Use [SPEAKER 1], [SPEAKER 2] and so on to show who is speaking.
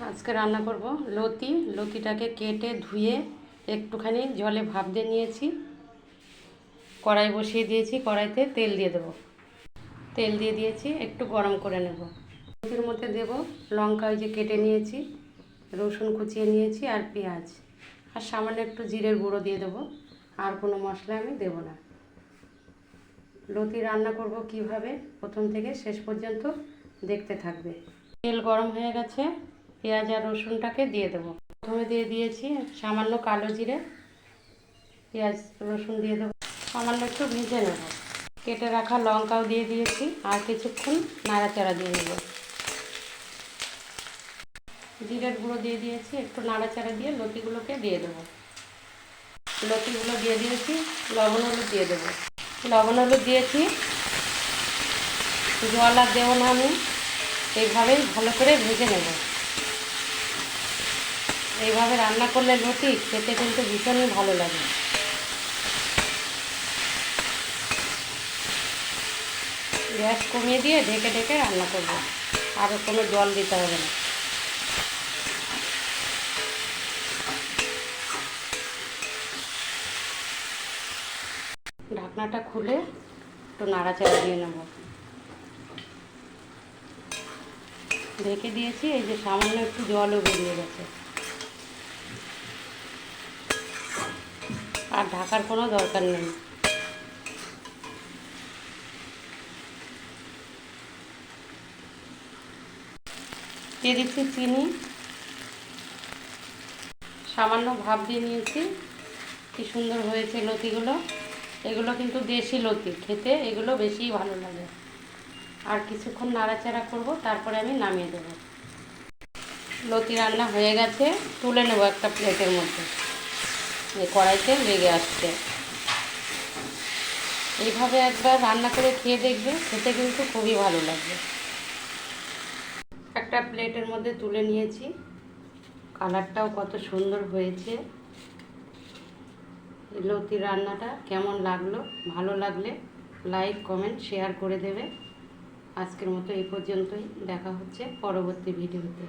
[SPEAKER 1] আজকে রান্না করব লতিটাকে কেটে ধুয়ে একটুখানি জলে ভাপ দিয়ে নিয়েছি। কড়াই বসিয়ে দিয়েছি, কড়াইতে তেল দিয়ে দেবো। তেল দিয়ে দিয়েছি, একটু গরম করে নেব। লতির মধ্যে দেব লঙ্কা ওই যে কেটে নিয়েছি, রসুন কুচিয়ে নিয়েছি আর পেঁয়াজ, আর সামান্য একটু জিরের গুঁড়ো দিয়ে দেবো। আর কোনো মশলা আমি দেব না। লতি রান্না করব কিভাবে, প্রথম থেকে শেষ পর্যন্ত দেখতে থাকবে। তেল গরম হয়ে গেছে, পেঁয়াজ আর রসুনটাকে দিয়ে দেবো। প্রথমে দিয়ে দিয়েছি সামান্য কালো জিরে, পেঁয়াজ রসুন দিয়ে দেবো, সামান্য একটু ভেজে নেব। কেটে রাখা লঙ্কাও দিয়ে দিয়েছি, আর কিছুক্ষণ নাড়াচাড়া দিয়ে নেব। জিরের গুঁড়ো দিয়ে দিয়েছি, একটু নাড়াচাড়া দিয়ে লতিগুলোকে দিয়ে দেবো। লতিগুলো দিয়ে দিয়েছি, লবণ হলুদ দিয়ে দেবো। লবণ হলুদ দিয়েছি, জল আর দেবো না আমি, এইভাবেই ভালো করে ভেজে নেব। এইভাবে রান্না করলে লতি খেতে কিন্তু ভীষণই ভালো লাগে। গ্যাস কমিয়ে দিয়ে ঢেকে ঢেকে রান্না করব, আর কোনো জল দিতে হবে না। ঢাকনাটা খুলে একটু নাড়াচাড়া দিয়ে নেব। ঢেকে দিয়েছি, এই যে সামান্য একটু জলও বেরিয়ে গেছে। আর ঢাকার কোনো দরকার নেই। দিয়ে দিচ্ছি চিনি, সামান্য ভাপ দিয়ে নিয়েছি। কি সুন্দর হয়েছে লতিগুলো। এগুলো কিন্তু দেশি লতি, খেতে এগুলো বেশিই ভালো লাগে। আর কিছুক্ষণ নাড়াচাড়া করব, তারপরে আমি নামিয়ে দেব। লতি রান্না হয়ে গেছে, তুলে নেব একটা প্লেটের মধ্যে। কড়াইতে লেগে আসছে। এইভাবে একবার রান্না করে খেয়ে দেখবে, খেতে কিন্তু খুবই ভালো লাগবে। একটা প্লেটের মধ্যে তুলে নিয়েছি। কালারটাও কত সুন্দর হয়েছে। লতি রান্নাটা কেমন লাগলো, ভালো লাগলে লাইক কমেন্ট শেয়ার করে দেবে। আজকের মতো এই পর্যন্তই, দেখা হচ্ছে পরবর্তী ভিডিওতে।